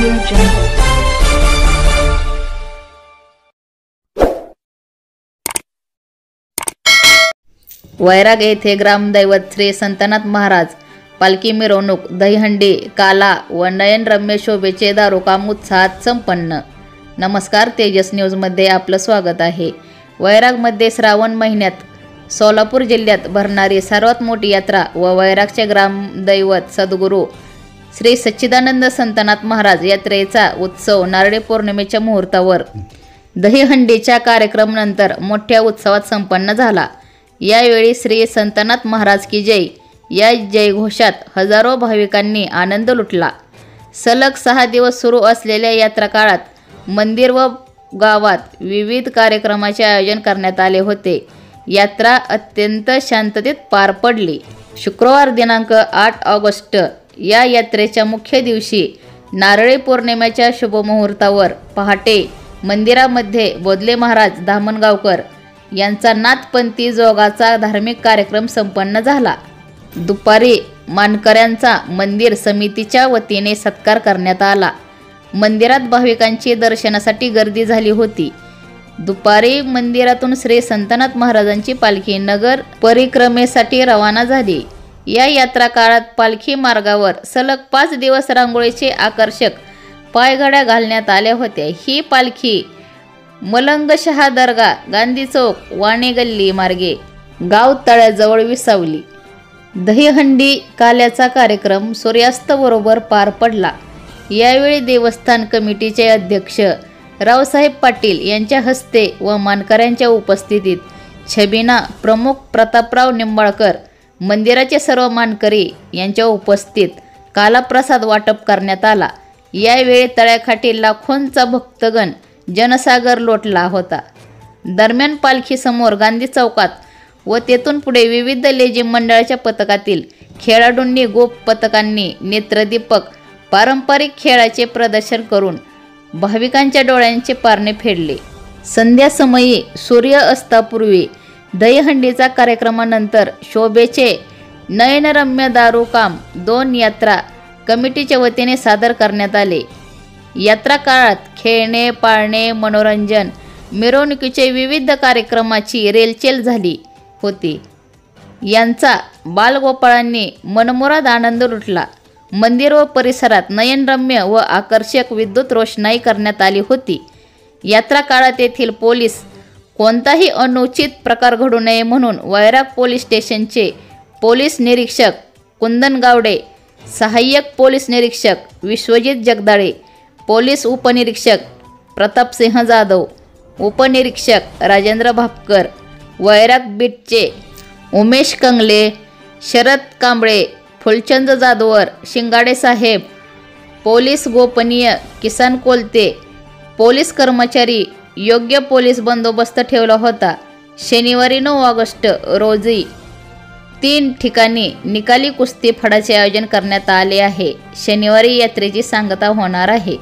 Audio Jungle. वैराग येथे ग्रामदैवत श्री संतनाथ महाराज पालखी मिरवणूक दहीहंडी काला व नयनरम्य शोभेचे दारोकाम उत्साहात संपन्न। नमस्कार, तेजस न्यूजमध्ये आपलं स्वागत आहे। वैरागमध्ये श्रावण महिन्यात सोलापूर जिल्ह्यात भरणारी सर्वात मोठी यात्रा व वैरागचे ग्रामदैवत सद्गुरू श्री सच्चिदानंद संतनाथ महाराज यात्रेचा उत्सव नारळी पौर्णिमेच्या मुहूर्तावर दहीहंडीच्या कार्यक्रमानंतर मोठ्या उत्सवात संपन्न झाला। यावेळी श्री संतनाथ महाराज की जय या जयघोषात हजारो भाविकांनी आनंद लुटला। सलग 6 दिवस सुरू असलेल्या यात्रा काळात मंदिर व गावात विविध कार्यक्रमाचे आयोजन करण्यात आले होते। यात्रा अत्यंत शांततेत पार पडली। शुक्रवार दिनांक 8 ऑगस्ट या यात्रेच्या मुख्य दिवशी नारळी पौर्णिमेच्या शुभमुहूर्तावर पहाटे मंदिरामध्ये बोधले महाराज धामणगावकर यांचा नाथपंथी जोगाचा धार्मिक कार्यक्रम संपन्न झाला। दुपारी मानकऱ्यांचा मंदिर समितीच्या वतीने सत्कार करण्यात आला। मंदिरात भाविकांची दर्शनासाठी गर्दी झाली होती। दुपारी मंदिरातून श्री संतनाथ महाराजांची पालखी नगर परिक्रमेसाठी रवाना झाली। या यात्रा काळात पालखी मार्गावर सलग 5 दिवस रांगोळीचे आकर्षक पायघड्या घालण्यात आल्या होत्या। ही पालखी मलंगशहा दर्गा गांधी चौक वाणे गल्ली मार्गे गाव तळ्याजवळ विसावली। दहीहंडी काल्याचा कार्यक्रम सूर्यास्त बरोबर पार पडला। यावेळी देवस्थान कमिटीचे अध्यक्ष रावसाहेब पाटील यांच्या हस्ते व मानकऱ्यांच्या उपस्थितीत छबिना प्रमुख प्रतापराव निंबाळकर मंदिराचे सर्व मानकरी यांच्या उपस्थित कालाप्रसाद वाटप करण्यात आला। यावेळी तळ्याकाठी लाखोंचा भक्तगण जनसागर लोटला होता। दरम्यान पालखी समोर गांधी चौकात व तेथून पुढे विविध लेझिम मंडळाच्या पथकातील खेळाडूंनी गोप पथकांनी नेत्रदीपक पारंपरिक खेळाचे प्रदर्शन करून भाविकांच्या डोळ्यांचे पारणे फेडले। संध्यासमयी सूर्य अस्तापूर्वी दहीहंडीचा कार्यक्रमानंतर शोभेचे नयनरम्य दारुकाम 2 यात्रा कमिटीच्या वतीने सादर करण्यात आले। यात्रा काळात खेळणे पाळणे मनोरंजन मिरवणुकीचे विविध कार्यक्रमाची रेलचेल झाली होती। यांचा बालगोपाळांनी मनमुराद आनंद लुटला। मंदिर व परिसरात नयनरम्य व आकर्षक विद्युत रोषणाई करण्यात आली होती। यात्रा काळात येथील पोलीस कोणताही अनुचित प्रकार घडू नये म्हणून वैराग पोलीस स्टेशनचे पोलीस निरीक्षक कुंदन गावडे, सहाय्यक पोलीस निरीक्षक विश्वजित जगदाळे, पोलीस उपनिरीक्षक प्रतापसिंह जाधव, उपनिरीक्षक राजेंद्र भापकर, वैराग बीटचे उमेश कंगले, शरद कांबळे, फुलचंद जाधवर, शिंगाडे साहेब, पोलीस गोपनीय किसन कोलते, पोलीस कर्मचारी योग्य पोलीस बंदोबस्त ठेवला होता। शनिवारी 9 ऑगस्ट रोजी 3 ठिकाणी निकाली कुस्ती फडाचे आयोजन करण्यात आले आहे। शनिवारी यात्रेची सांगता होणार आहे।